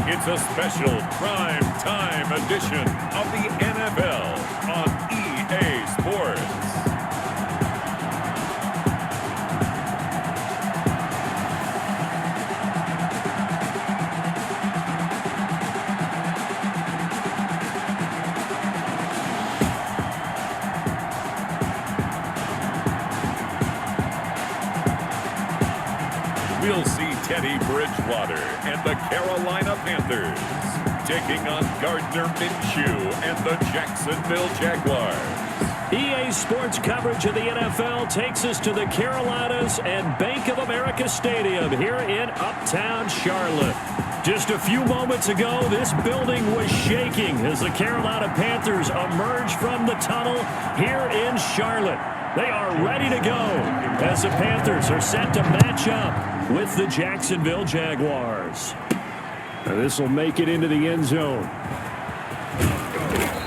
It's a special prime time edition of the NFL on EA Sports. We'll see Teddy Bridgewater and the Carolina Panthers taking on Gardner Minshew and the Jacksonville Jaguars. EA Sports coverage of the NFL takes us to the Carolinas and Bank of America Stadium here in Uptown Charlotte. Just a few moments ago, this building was shaking as the Carolina Panthers emerged from the tunnel here in Charlotte. They are ready to go as the Panthers are set to match up with the Jacksonville Jaguars. This will make it into the end zone.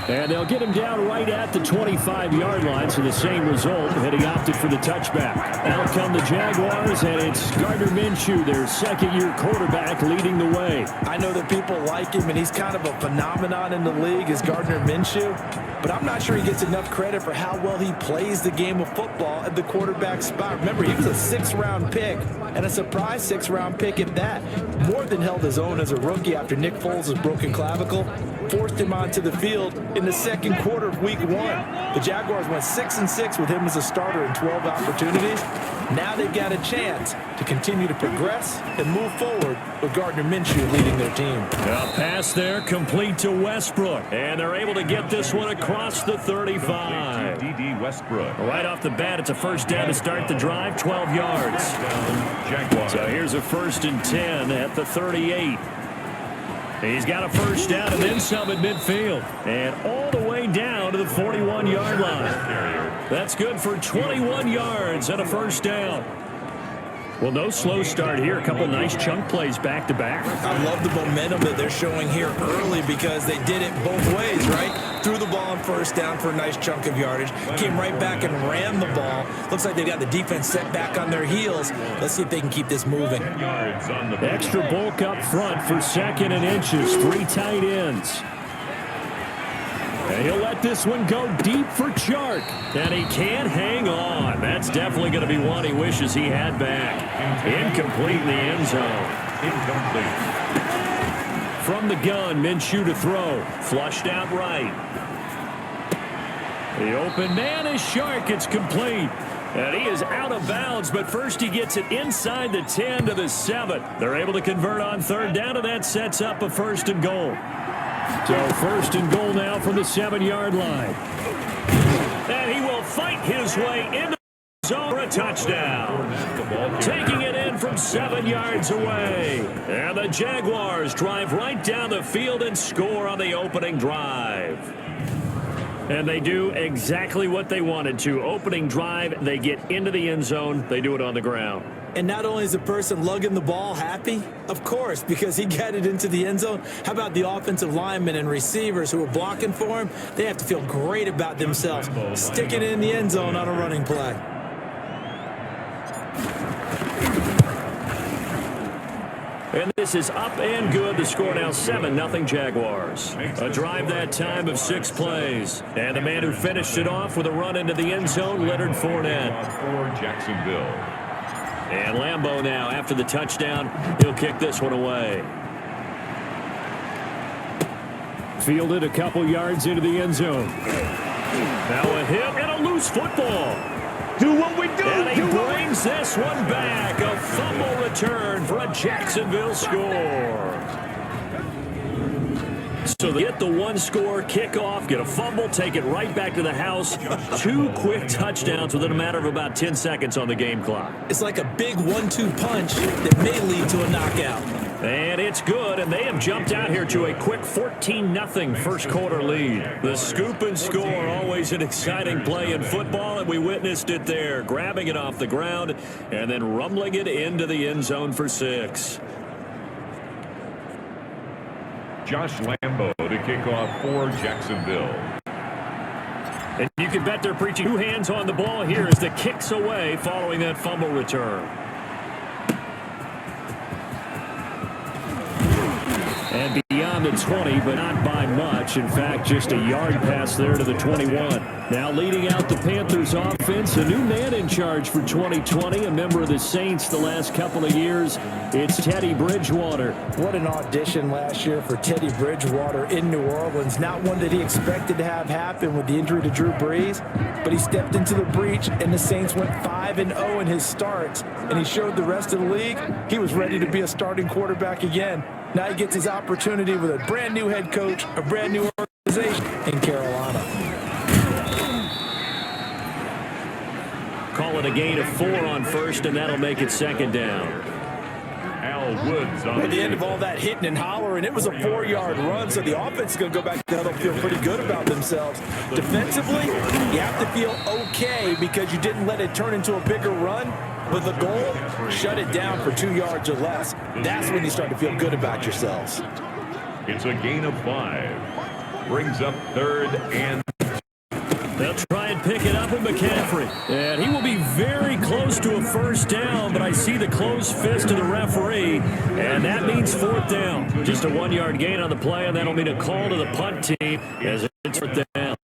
And they'll get him down right at the 25-yard line, so the same result, had he opted for the touchback. Out come the Jaguars, and it's Gardner Minshew, their second-year quarterback, leading the way. I know that people like him, and he's kind of a phenomenon in the league as Gardner Minshew, but I'm not sure he gets enough credit for how well he plays the game of football at the quarterback spot. Remember, he was a sixth-round pick, and a surprise sixth-round pick at that. More than held his own as a rookie after Nick Foles' broken clavicle forced him onto the field in the second quarter of Week 1. The Jaguars went 6-6 with him as a starter in 12 opportunities. Now they've got a chance to continue to progress and move forward with Gardner Minshew leading their team. A pass there complete to Westbrook, and they're able to get this one across the 35. D.D. Westbrook. Right off the bat, it's a first down to start the drive, 12 yards. Jaguars. So here's a 1st and 10 at the 38. He's got a first down and then some at midfield. And all the way down to the 41-yard line. That's good for 21 yards and a first down. Well, no slow start here. A couple nice chunk plays back-to-back. I love the momentum that they're showing here early because they did it both ways, right? Threw the ball on first down for a nice chunk of yardage. Came right back and ran the ball. Looks like they got the defense set back on their heels. Let's see if they can keep this moving. Extra bulk up front for 2nd and inches. 3 tight ends. And he'll let this one go deep for Chark. And he can't hang on. That's definitely going to be one he wishes he had back. Incomplete in the end zone. Incomplete. From the gun, Minshew to throw. Flushed out right. The open man is Chark. It's complete. And he is out of bounds, but first he gets it inside the 10 to the 7. They're able to convert on 3rd down, and that sets up a 1st and goal. So 1st and goal now from the 7-yard line. And he will fight his way into the zone for a touchdown. Taking it in from 7 yards away. And the Jaguars drive right down the field and score on the opening drive. And they do exactly what they wanted to. Opening drive, they get into the end zone. They do it on the ground. And not only is the person lugging the ball happy, of course, because he got it into the end zone. How about the offensive linemen and receivers who are blocking for him? They have to feel great about themselves, sticking it in the end zone on a running play. And this is up and good. The score now 7-0 Jaguars. A drive that time of 6 plays. And the man who finished it off with a run into the end zone, Leonard Fournette. For Jacksonville. And Lambeau now, after the touchdown, he'll kick this one away. Fielded a couple yards into the end zone. Now a hit and a loose football. Do what we do. And he brings this one back. A fumble return for a Jacksonville score. So they get the one-score kickoff, get a fumble, take it right back to the house. 2 quick touchdowns within a matter of about 10 seconds on the game clock. It's like a big 1-2 punch that may lead to a knockout. And it's good, and they have jumped out here to a quick 14-0 first quarter lead. The scoop and score, always an exciting play in football, and we witnessed it there, grabbing it off the ground and then rumbling it into the end zone for 6. Josh Lambeau to kick off for Jacksonville. And you can bet they're preaching 2 hands on the ball here as the kicks away following that fumble return. And beyond the 20, but not by much. In fact, just a yard pass there to the 21. Now leading out the Panthers offense, a new man in charge for 2020, a member of the Saints the last couple of years. It's Teddy Bridgewater. What an audition last year for Teddy Bridgewater in New Orleans. Not one that he expected to have happen with the injury to Drew Brees, but he stepped into the breach, and the Saints went 5-0 in his starts, and he showed the rest of the league he was ready to be a starting quarterback again. Now he gets his opportunity with a brand new head coach, a brand new organization in Carolina. Call it a gain of 4 on first, and that'll make it second down. Woods on At the end of all that hitting and hollering, it was a 4-yard run, so the offense is going to go back to huddle, feel pretty good about themselves. Defensively, you have to feel okay because you didn't let it turn into a bigger run, but the goal, shut it down for 2 yards or less. That's when you start to feel good about yourselves. It's a gain of 5. Brings up 3rd and They'll try and pick it up with McCaffrey. And he will be very close to a first down, but I see the closed fist of the referee, and that means 4th down. Just a 1-yard gain on the play, and that'll mean a call to the punt team as it's 4th down.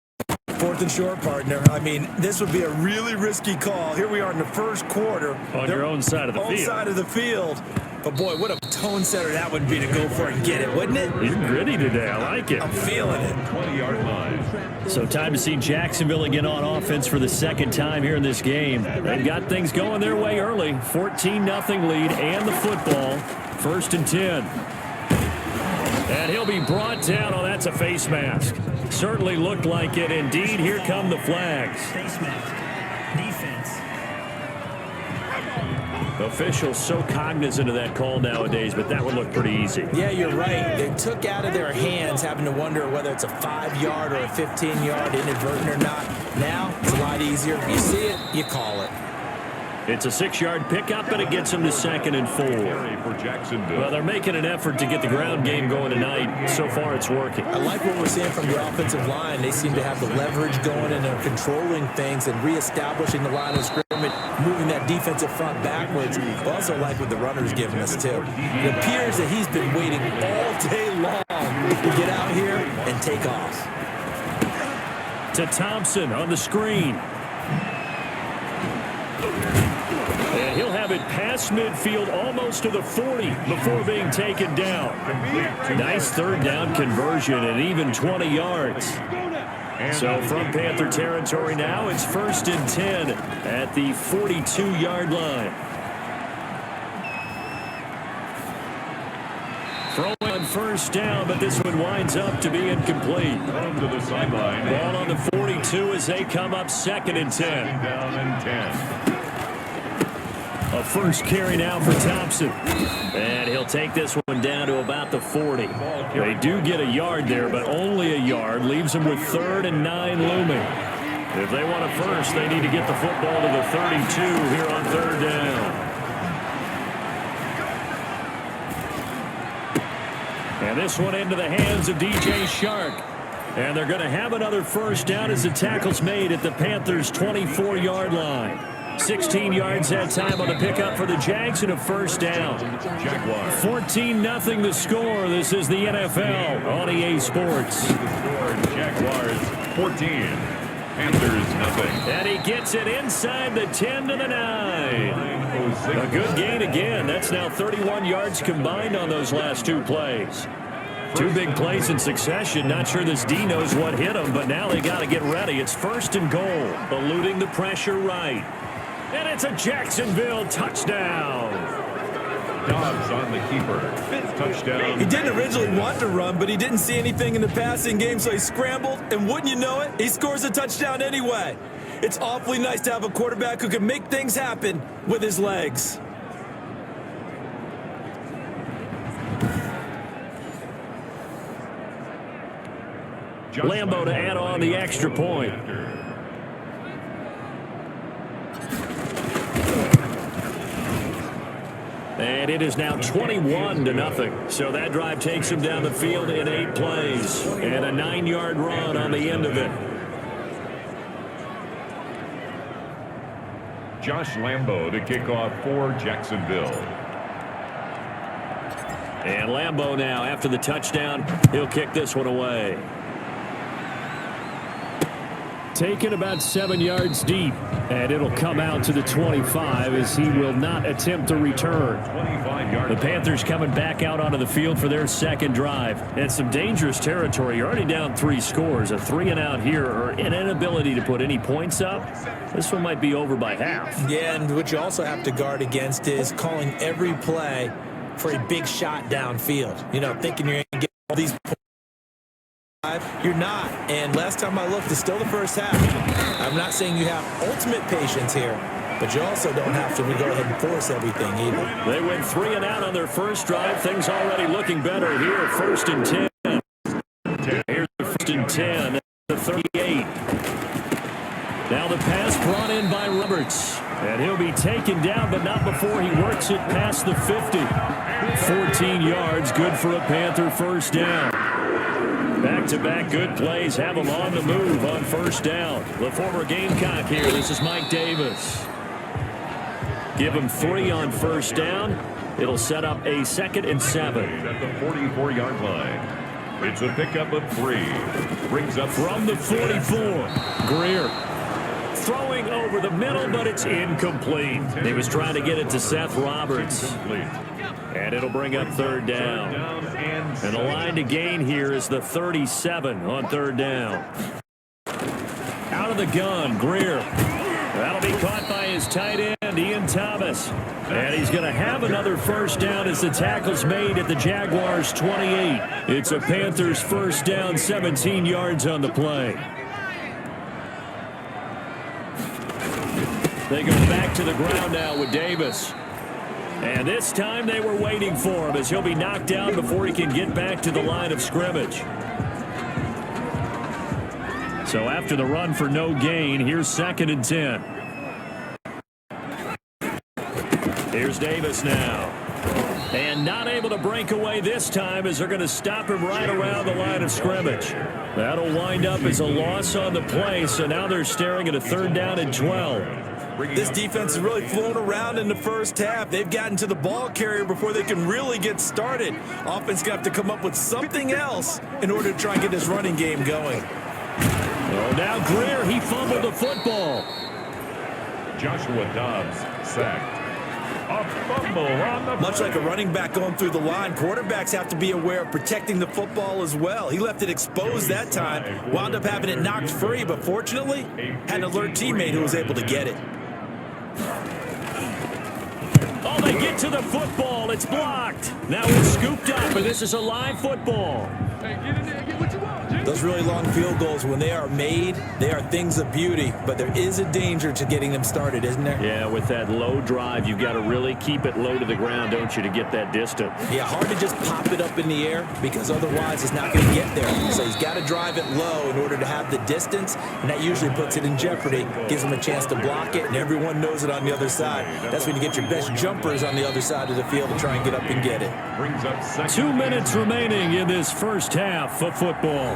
4th and short, partner. I mean, this would be a really risky call. Here we are in the first quarter. On your own side of the field. Own side of the field. But, boy, what a tone setter that would be to go for it and get it, wouldn't it? You're gritty today. I like it. I'm feeling it. 20-yard line. So time to see Jacksonville again on offense for the second time here in this game. They've got things going their way early. 14-0 lead and the football. 1st and 10. And he'll be brought down. Oh, that's a face mask. Certainly looked like it. Indeed, here come the flags. Face mask. Defense. Officials so cognizant of that call nowadays, but that would look pretty easy. Yeah, you're right. They took out of their hands having to wonder whether it's a 5-yard or a 15-yard inadvertent or not. Now, it's a lot easier. You see it, you call it. It's a 6-yard pickup, and it gets them to 2nd and 4. For Jacksonville. Well, they're making an effort to get the ground game going tonight. So far, it's working. I like what we're seeing from the offensive line. They seem to have the leverage going, and they're controlling things and reestablishing the line of scrimmage, moving that defensive front backwards. I also like what the runner's giving us, too. It appears that he's been waiting all day long to get out here and take off. To Thompson on the screen. And he'll have it past midfield almost to the 40 before being taken down. Nice 3rd down conversion and even 20 yards. So from Panther territory now, it's 1st and 10 at the 42-yard line. Throwing on 1st down, but this one winds up to be incomplete. To the sideline. Ball on the 42 as they come up 2nd and 10. Down and 10. A first carry now for Thompson. And he'll take this one down to about the 40. They do get a yard there, but only a yard. Leaves them with 3rd and 9 looming. If they want a first, they need to get the football to the 32 here on 3rd down. And this one into the hands of DJ Shark. And they're going to have another first down as the tackle's made at the Panthers' 24-yard line. 16 yards that time on the pickup for the Jags and a first down. Jaguars. 14-0 the score. This is the NFL on EA Sports. Jaguars 14. Panthers nothing. And he gets it inside the 10 to the 9. A good gain again. That's now 31 yards combined on those last 2 plays. 2 big plays in succession. Not sure this D knows what hit him, but now they got to get ready. It's 1st and goal. Eluding the pressure right. And it's a Jacksonville touchdown. Dobbs on the keeper. 5th touchdown. He didn't originally want to run, but he didn't see anything in the passing game, so he scrambled, and wouldn't you know it, he scores a touchdown anyway. It's awfully nice to have a quarterback who can make things happen with his legs. Lambo to add on the extra point. And it is now 21-0. So that drive takes him down the field in 8 plays. And a 9-yard run on the end of it. Josh Lambo to kick off for Jacksonville. And Lambeau now, after the touchdown, he'll kick this one away. Taken about 7 yards deep, and it'll come out to the 25 as he will not attempt to return. The Panthers coming back out onto the field for their second drive. And some dangerous territory. You're already down 3 scores. A 3-and-out here, or an inability to put any points up. This one might be over by half. Yeah, and what you also have to guard against is calling every play for a big shot downfield. You know, thinking you're going to get all these points. You're not. And last time I looked, it's still the first half. I'm not saying you have ultimate patience here, but you also don't have to go ahead and force everything either. They went 3-and-out on their first drive. Things already looking better here. 1st and 10. Here's the 1st and 10 at the 38. Now the pass brought in by Roberts. And he'll be taken down, but not before he works it past the 50. 14 yards, good for a Panther first down. Back-to-back good plays have him on the move on first down. The former Gamecock here. This is Mike Davis. Give him 3 on first down. It'll set up a 2nd and 7. At the 44-yard line. It's a pickup of 3. Brings up from the 44. Greer throwing over the middle, but it's incomplete. He was trying to get it to Seth Roberts. And it'll bring up 3rd down. And the line to gain here is the 37 on 3rd down. Out of the gun, Greer. That'll be caught by his tight end, Ian Thomas. And he's going to have another first down as the tackle's made at the Jaguars' 28. It's a Panthers first down, 17 yards on the play. They go back to the ground now with Davis. And this time they were waiting for him as he'll be knocked down before he can get back to the line of scrimmage. So after the run for no gain, here's 2nd and 10. Here's Davis now. And not able to break away this time as they're going to stop him right around the line of scrimmage. That'll wind up as a loss on the play, so now they're staring at a 3rd down and 12. This defense is really flown around in the first half. They've gotten to the ball carrier before they can really get started. Offense got to come up with something else in order to try and get this running game going. Oh, now Greer, he fumbled the football. Joshua Dobbs sacked. A fumble on the Much like a running back going through the line, quarterbacks have to be aware of protecting the football as well. He left it exposed that time, wound up having it knocked free, but fortunately had an alert teammate who was able to get it. Oh, they get to the football. It's blocked. Now it's scooped up, and this is a live football. Hey, get in there, get what you want, Jim. Those really long field goals, when they are made, they are things of beauty, but there is a danger to getting them started, isn't there? Yeah, with that low drive, you've got to really keep it low to the ground, don't you, to get that distance. Yeah, hard to just pop it up in the air because otherwise it's not going to get there. So he's got to drive it low in order to have the distance, and that usually puts it in jeopardy, gives him a chance to block it, and everyone knows it on the other side. That's when you get your best jumpers on the other side of the field to try and get up and get it. brings up 2 minutes remaining in this first half of football.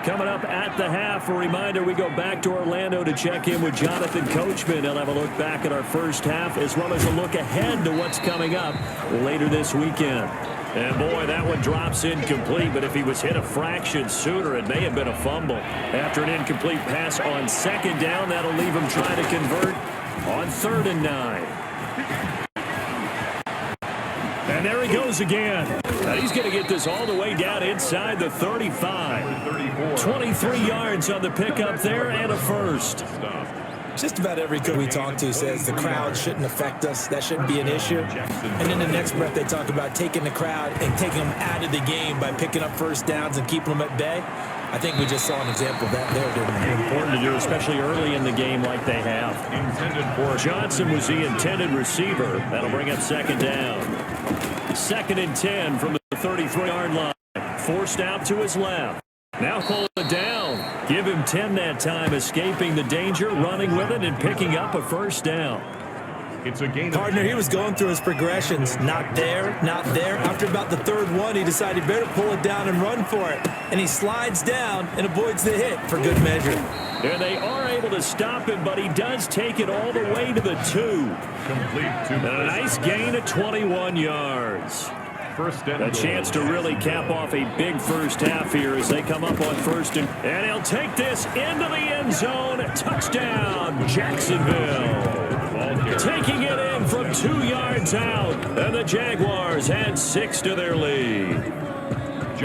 Coming up at the half, a reminder, we go back to Orlando to check in with Jonathan Coachman. He'll have a look back at our first half as well as a look ahead to what's coming up later this weekend. And boy, that one drops incomplete, but if he was hit a fraction sooner, it may have been a fumble. After an incomplete pass on 2nd down, that'll leave him trying to convert on 3rd and 9. And there he goes again. Now he's going to get this all the way down inside the 35. 23 yards on the pickup there and a first. Just about every coach we talk to says the crowd shouldn't affect us. That shouldn't be an issue. And in the next breath, they talk about taking the crowd and taking them out of the game by picking up first downs and keeping them at bay. I think we just saw an example of that there, didn't we? Important to do, especially early in the game like they have. Johnson was the intended receiver. That'll bring up 2nd down. 2nd and 10 from the 33-yard line. Forced out to his left. Now call it down. Give him 10 that time, escaping the danger, running with it, and picking up a first down. It's a gain. Partner, he was going through his progressions. Not there, not there. After about the third one, he decided he better pull it down and run for it. And he slides down and avoids the hit for good measure. And they are able to stop him, but he does take it all the way to the 2. Complete to A nice gain of 21 yards. A chance to really cap off a big first half here as they come up on first. And he'll take this into the end zone. Touchdown, Jacksonville. Taking it in from 2 yards out. And the Jaguars add 6 to their lead.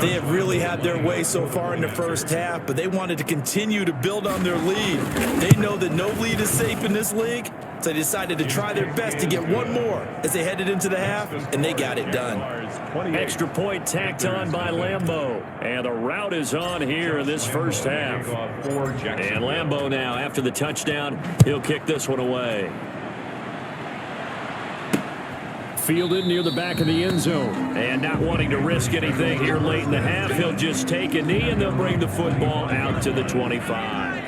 They have really had their way so far in the first half, but they wanted to continue to build on their lead. They know that no lead is safe in this league, so they decided to try their best to get one more as they headed into the half, and they got it done. Extra point tacked on by Lambeau. And the route is on here in this first half. And Lambeau now, after the touchdown, he'll kick this one away. Fielded near the back of the end zone. And not wanting to risk anything here late in the half, he'll just take a knee and they'll bring the football out to the 25.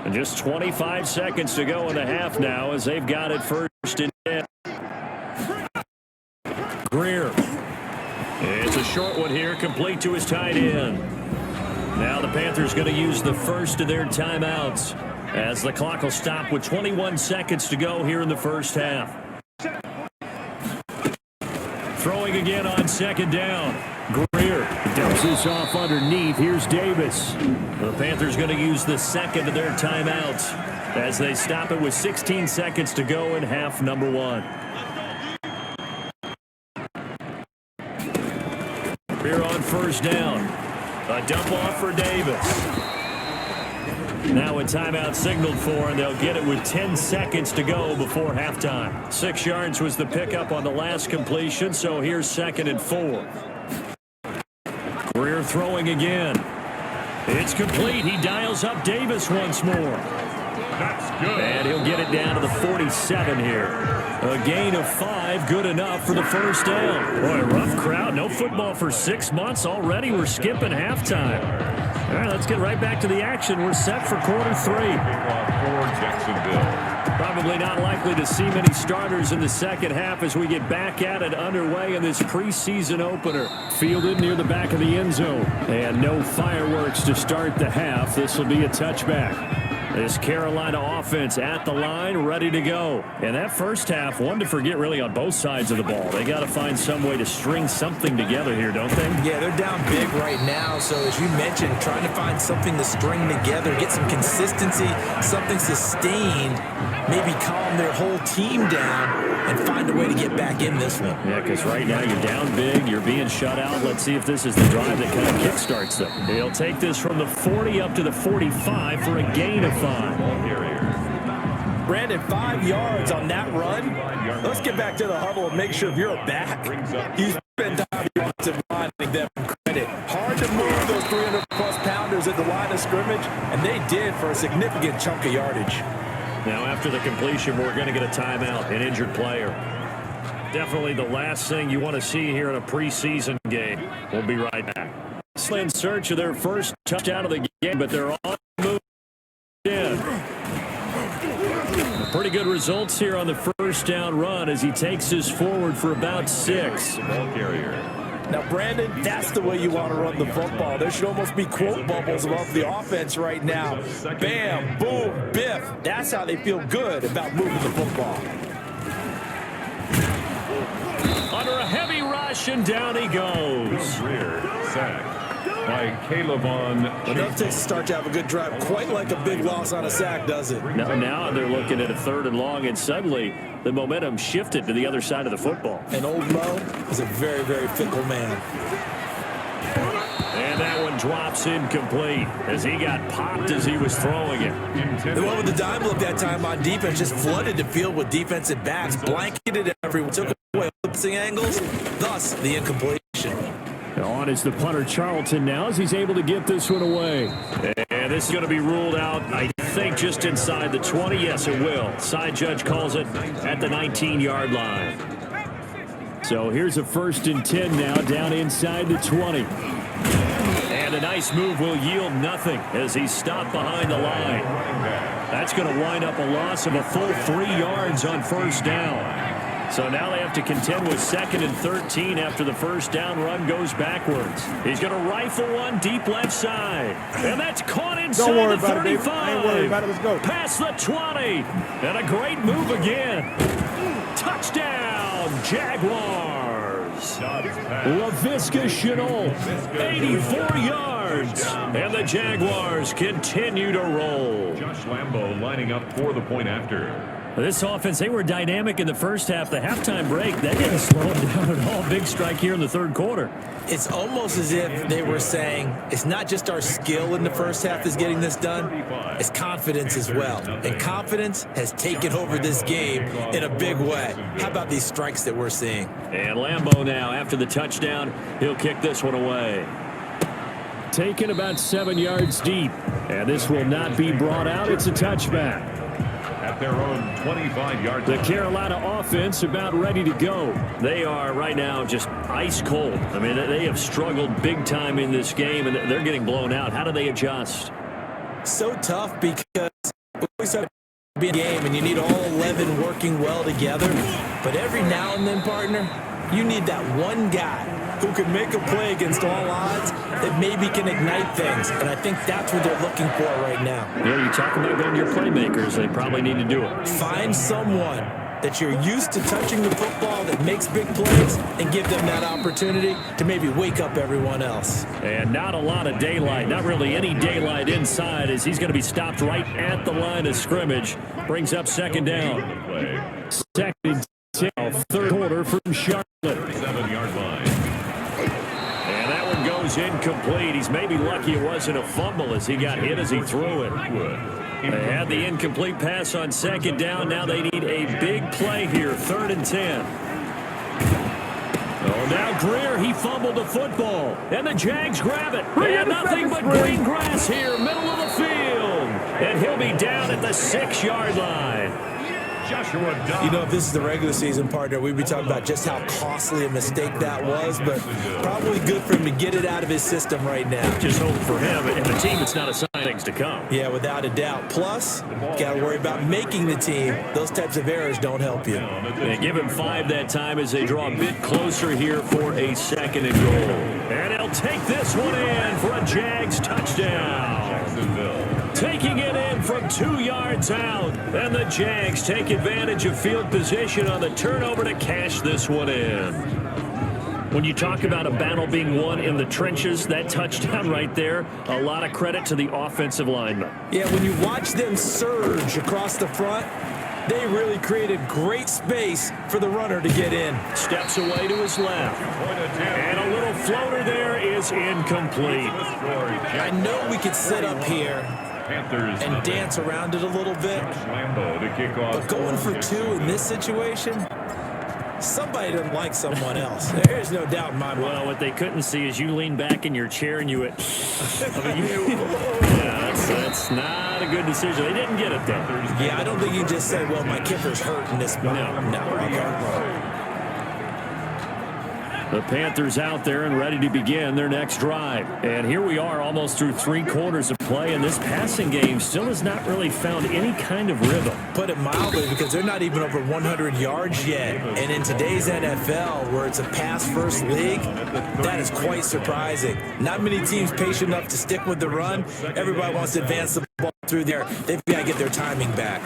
And just 25 seconds to go in the half now as they've got it first and 10. Greer. It's a short one here, complete to his tight end. Now the Panthers going to use the first of their timeouts as the clock will stop with 21 seconds to go here in the first half. Throwing again on second down. Greer dumps this off underneath. Here's Davis. The Panthers going to use the second of their timeouts as they stop it with 16 seconds to go in half number 1. Here on first down. A dump off for Davis. Now a timeout signaled for, and they'll get it with 10 seconds to go before halftime. 6 yards was the pickup on the last completion, so here's 2nd and 4. Greer throwing again. It's complete. He dials up Davis once more. That's good. And he'll get it down to the 47 here. A gain of 5, good enough for the first down. Boy, rough crowd. No football for 6 months already. We're skipping halftime. All right, let's get right back to the action. We're set for quarter 3. For Jacksonville. Probably not likely to see many starters in the second half as we get back at it underway in this preseason opener. Fielded near the back of the end zone. And no fireworks to start the half. This will be a touchback. This Carolina offense at the line, ready to go. And that first half, one to forget really on both sides of the ball. They got to find some way to string something together here, don't they? Yeah, they're down big right now. So as you mentioned, trying to find something to string together, get some consistency, something sustained, maybe calm their whole team down and find a way to get back in this one. Yeah, because right now you're down big, you're being shut out. Let's see if this is the drive that kind of kickstarts them. He'll take this from the 40 up to the 45 for a gain of 5. Brandon, 5 yards on that run. Let's get back to the huddle and make sure if you're back, you spend time providing them credit. Hard to move those 300-plus pounders at the line of scrimmage, and they did for a significant chunk of yardage. Now after the completion, we're going to get a timeout, an injured player. Definitely the last thing you want to see here in a preseason game. We'll be right back. In search of their first touchdown of the game, but they're on the move. Pretty good results here on the first down run as he takes this forward for about 6. Now, Brandon, that's the way you want to run the football. There should almost be quote bubbles above the offense right now. Bam, boom, biff. That's how they feel good about moving the football. Under a heavy rush, and down he goes. Rear sack by Caleb on. Enough to start to have a good drive. Quite like a big loss on a sack, does it? Now they're looking at a 3rd and long, and suddenly the momentum shifted to the other side of the football. And old Mo is a very, very fickle man. And that one drops incomplete as he got popped as he was throwing it. The one with the dime look that time on defense just flooded the field with defensive backs, blanketed everyone, took away blitzing angles, thus the incompletion. On is the punter Charlton now as he's able to get this one away. And this is going to be ruled out, I think, just inside the 20. Yes, it will. Side judge calls it at the 19-yard line. So here's a 1st and 10 now down inside the 20. And a nice move will yield nothing as he's stopped behind the line. That's going to wind up a loss of a full 3 yards on first down. So now they have to contend with 2nd and 13 after the first down run goes backwards. He's going to rifle one deep left side. And that's caught inside the 35. I ain't worried about it. Let's go. Past the 20. And a great move again. Touchdown, Jaguars. Laviska Shenault, 84 yards. And the Jaguars continue to roll. Josh Lambo lining up for the point after. This offense, they were dynamic in the first half. The halftime break, that didn't slow them down at all. Big strike here in the third quarter. It's almost as if they were saying, it's not just our skill in the first half that's getting this done, it's confidence as well. And confidence has taken over this game in a big way. How about these strikes that we're seeing? And Lambo now, after the touchdown, he'll kick this one away. Taken about 7 yards deep. And this will not be brought out. It's a touchback. At their own 25-yard The line. Carolina offense about ready to go. They are right now just ice cold. I mean, they have struggled big time in this game, and they're getting blown out. How do they adjust? So tough because we always have to be a game, and you need all 11 working well together. But every now and then, partner, you need that one guy who can make a play against all odds that maybe can ignite things. And I think that's what they're looking for right now. Yeah, you talk about going to your playmakers. They probably need to do it. Find someone that you're used to touching the football that makes big plays and give them that opportunity to maybe wake up everyone else. And not a lot of daylight, not really any daylight inside as he's going to be stopped right at the line of scrimmage. Brings up 2nd down. 2nd and 10, 3rd quarter from Charlotte. 37-yard line. And that one goes incomplete. He's maybe lucky it wasn't a fumble as he got hit as he threw it. They had the incomplete pass on 2nd down. Now they need a big play here, 3rd and 10. Oh, now Greer, he fumbled the football. And the Jags grab it. And nothing but green grass here, middle of the field. And he'll be down at the 6-yard line. Joshua Dobbs. You know, if this is the regular season, partner, we'd be talking about just how costly a mistake that was, but probably good for him to get it out of his system right now. Just hope for him and the team, it's not a sign of things to come. Yeah, without a doubt. Plus, got to worry about making the team. Those types of errors don't help you. They give him 5 that time as they draw a bit closer here for a 2nd and goal. And he'll take this one in for a Jags touchdown. Taking it in from 2 yards out. And the Jags take advantage of field position on the turnover to cash this one in. When you talk about a battle being won in the trenches, that touchdown right there, a lot of credit to the offensive linemen. Yeah, when you watch them surge across the front, they really created great space for the runner to get in. Steps away to his left. And a little floater there is incomplete. I know we could sit up here Panthers and dance around it a little bit, Lambo to kick off. but going for 2 in this situation, somebody doesn't like someone else. There's no doubt in my mind. Well, what they couldn't see is you lean back in your chair and you went, yeah, that's not a good decision. They didn't get it, though. Yeah, I don't think you can just say, well, my kicker's hurt in this spot. No. Okay. The Panthers out there and ready to begin their next drive. And here we are almost through 3 quarters of play, and this passing game still has not really found any kind of rhythm. Put it mildly, because they're not even over 100 yards yet. And in today's NFL, where it's a pass-first league, that is quite surprising. Not many teams patient enough to stick with the run. Everybody wants to advance the ball through there. They've got to get their timing back.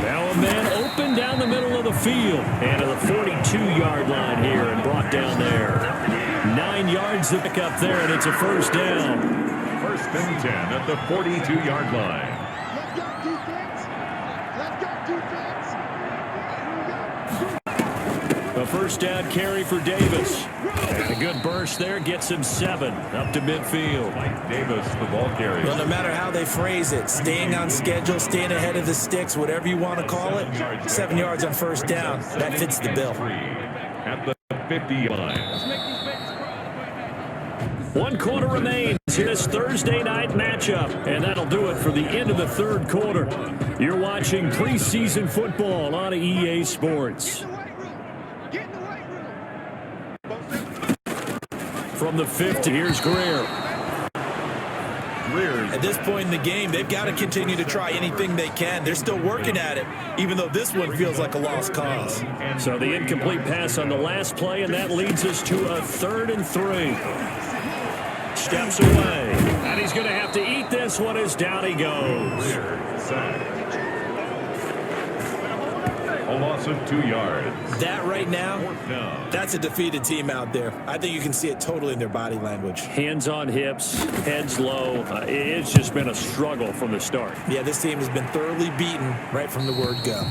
Now a man open down the middle of the field. And to the 42-yard line here and brought down there. 9 yards to pick up there, and it's a first down. 1st and 10 at the 42-yard line. Let's go, defense. Let's go, defense. A first down carry for Davis. And a good burst there gets him 7 up to midfield. Mike Davis, the ball carrier. Well, no matter how they phrase it, staying on schedule, staying ahead of the sticks, whatever you want to call it, 7 yards on first down, that fits the bill. At the 50 line. 1 quarter remains in this Thursday night matchup, and that'll do it for the end of the 3rd quarter. You're watching preseason football on EA Sports. from the 50. Here's Greer. At this point in the game, they've got to continue to try anything they can. They're still working at it, even though this one feels like a lost cause. So the incomplete pass on the last play, and that leads us to a 3rd and 3. Steps away, and he's going to have to eat this one as down he goes. A loss of 2 yards. That right now, that's a defeated team out there. I think you can see it totally in their body language. Hands on hips, heads low. It's just been a struggle from the start. Yeah, this team has been thoroughly beaten right from the word go.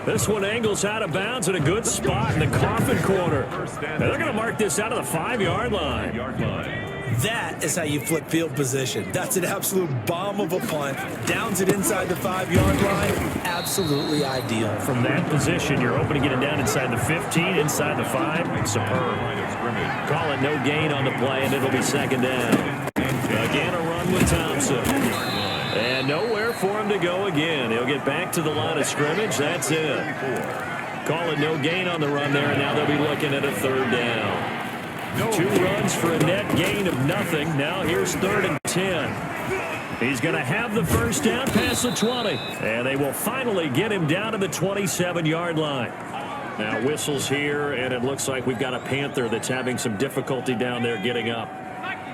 This one angles out of bounds in a good spot in the coffin corner. And they're going to mark this out of the 5-yard line. That is how you flip field position. That's an absolute bomb of a punt. Downs it inside the 5-yard line. Absolutely ideal. From that position, you're hoping to get it down inside the 15, inside the 5. Superb. Call it no gain on the play, and it'll be 2nd down. Again, a run with Thompson. And nowhere for him to go again. He'll get back to the line of scrimmage. That's it. Call it no gain on the run there, and now they'll be looking at a 3rd down. 2 runs for a net gain of nothing. Now here's 3rd and 10. He's going to have the first down past the 20. And they will finally get him down to the 27-yard line. Now whistles here, and it looks like we've got a Panther that's having some difficulty down there getting up.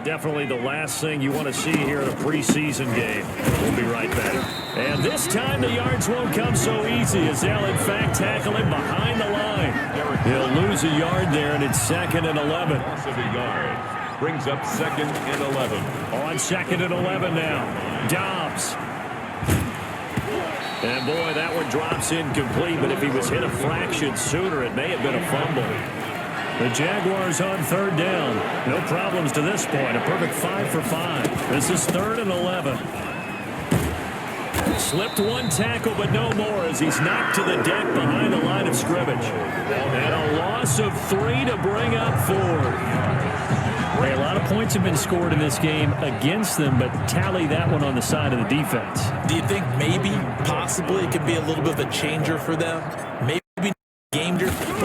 Definitely the last thing you want to see here in a preseason game. We'll be right back. And this time the yards won't come so easy as they'll in fact tackle him behind the line. He'll lose a yard there, and it's 2nd and 11. Loss of a yard. Brings up 2nd and 11. On 2nd and 11 now. Dobbs. And boy, that one drops incomplete, but if he was hit a fraction sooner, it may have been a fumble. The Jaguars on 3rd down. No problems to this point. A perfect 5 for 5. This is 3rd and 11. Slipped one tackle, but no more as he's knocked to the deck behind the line of scrimmage. And a loss of 3 to bring up 4. Ray, a lot of points have been scored in this game against them, but tally that one on the side of the defense. Do you think maybe, possibly, it could be a little bit of a changer for them? Maybe game a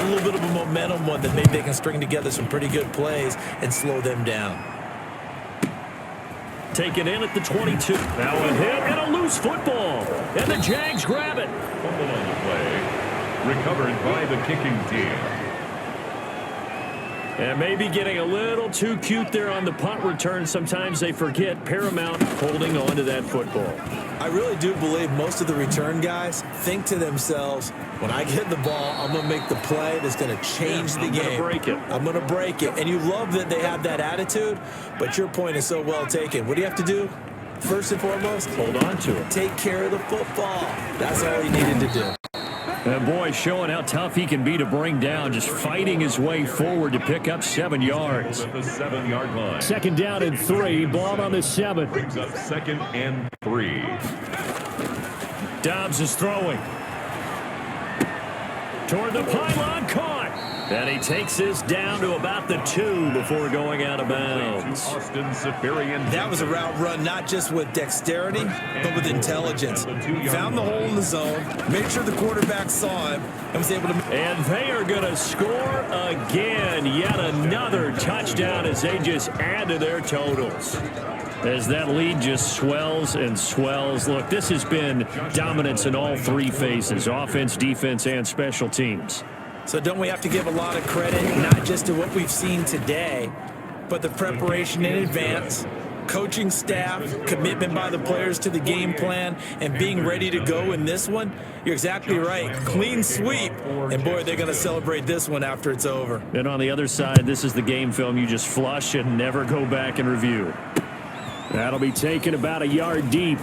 little bit of a momentum one that maybe they can string together some pretty good plays and slow them down. Taken in at the 22. Now a hit and a loose football. And the Jags grab it. Fumble on the play. Recovered by the kicking team. And maybe getting a little too cute there on the punt return. Sometimes they forget paramount holding on to that football. I really do believe most of the return guys think to themselves, when I get the ball, I'm going to make the play that's going to change the game. I'm going to break it. And you love that they have that attitude, but your point is so well taken. What do you have to do? First and foremost, hold on to it. Take care of the football. That's all he needed to do. And boy, showing how tough he can be to bring down, just fighting his way forward to pick up 7 yards. At the 7-yard line. 2nd down and 3, ball on the 7. Brings up 2nd and 3. Dobbs is throwing. Toward the pylon, caught. And he takes this down to about the 2 before going out of bounds. That was a route run not just with dexterity, but with intelligence. Found the hole in the zone, made sure the quarterback saw him, and was able to... And they are going to score again. Yet another touchdown as they just add to their totals. As that lead just swells and swells. Look, this has been dominance in all 3 phases, offense, defense, and special teams. So don't we have to give a lot of credit, not just to what we've seen today, but the preparation in advance, coaching staff, commitment by the players to the game plan, and being ready to go in this one? You're exactly right. Clean sweep. And, boy, they're going to celebrate this one after it's over. And on the other side, this is the game film you just flush and never go back and review. That'll be taken about a yard deep.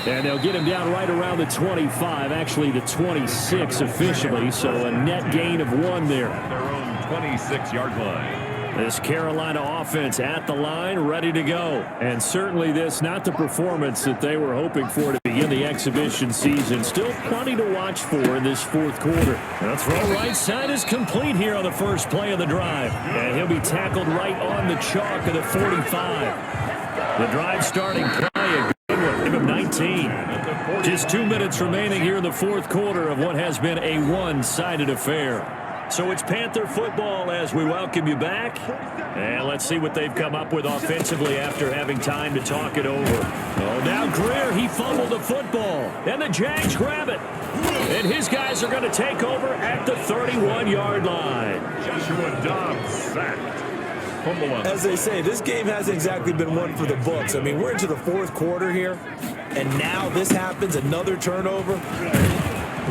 And they'll get him down right around the 25, actually the 26 officially, so a net gain of 1 there. Their own 26-yard line. This Carolina offense at the line, ready to go. And certainly this, not the performance that they were hoping for to begin the exhibition season. Still plenty to watch for in this 4th quarter. The throw right side is complete here on the first play of the drive. And he'll be tackled right on the chalk of the 45. The drive starting play, a good one, give him 19. Just 2 minutes remaining here in the 4th quarter of what has been a one-sided affair. So it's Panther football as we welcome you back. And let's see what they've come up with offensively after having time to talk it over. Oh, now Greer, he fumbled the football. And the Jags grab it. And his guys are going to take over at the 31-yard line. Joshua Dobbs sacked. As they say, this game hasn't exactly been one for the books. I mean, we're into the fourth quarter here, and now this happens, another turnover.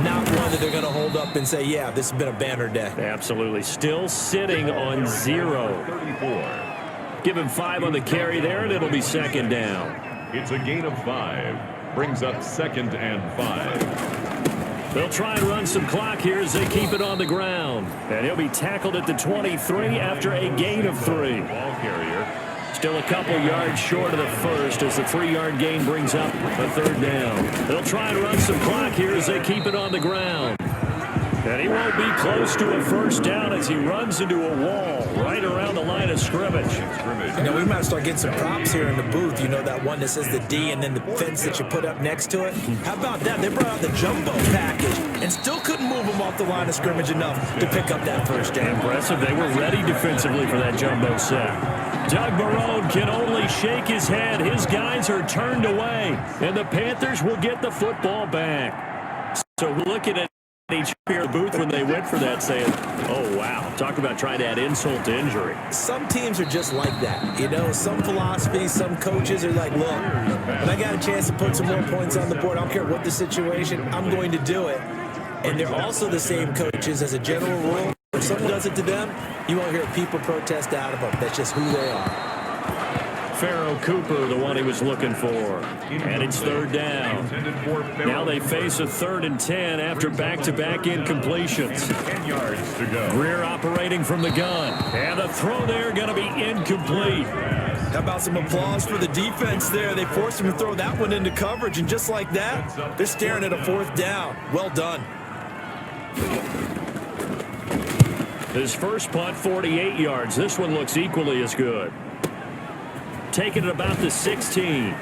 Not one that they're going to hold up and say, yeah, this has been a banner day. Absolutely. Still sitting on 0. 34. Give him 5 on the carry there, and it'll be second down. It's a gain of 5. Brings up 2nd and 5. They'll try and run some clock here as they keep it on the ground. And he'll be tackled at the 23 after a gain of 3. Ball carrier. Still a couple yards short of the first as the 3-yard gain brings up a third down. They'll try and run some clock here as they keep it on the ground. And he won't be close to a first down as he runs into a wall right around the line of scrimmage. You know, we might start getting some props here in the booth. You know, that one that says the D and then the fence that you put up next to it. How about that? They brought out the jumbo package and still couldn't move them off the line of scrimmage enough to pick up that first down. Impressive. They were ready defensively for that jumbo set. Doug Marrone can only shake his head. His guys are turned away, and the Panthers will get the football back. So we're looking at each here in the booth when they went for that saying, oh, wow, talk about trying to add insult to injury. Some teams are just like that. You know, some philosophies, some coaches are like, look, when I got a chance to put some more points on the board, I don't care what the situation, I'm going to do it. And they're also the same coaches as a general rule. If someone does it to them, you won't hear people protest out of them. That's just who they are. Pharaoh Cooper, the one he was looking for. And it's third down. Now they face a 3rd and 10 after back-to-back incompletions. 10 yards to go. Greer operating from the gun. And the throw there going to be incomplete. How about some applause for the defense there? They forced him to throw that one into coverage, and just like that, they're staring at a 4th down. Well done. His first punt, 48 yards. This one looks equally as good. Taking it about the 16.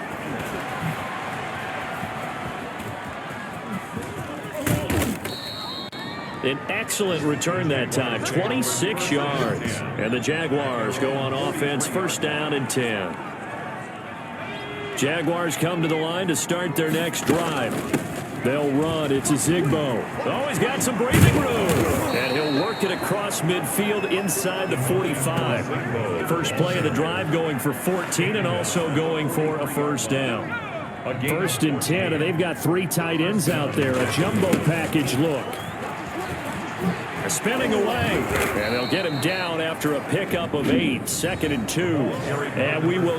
An excellent return that time, 26 yards. And the Jaguars go on offense, first down and 10. Jaguars come to the line to start their next drive. They'll run. It's a Zigbo. Oh, he's got some breathing room. And he'll work it across midfield inside the 45. First play of the drive going for 14 and also going for a first down. First and 10, and they've got 3 tight ends out there. A jumbo package look. Spinning away. And they'll get him down after a pickup of 8. 2nd and 2. And we will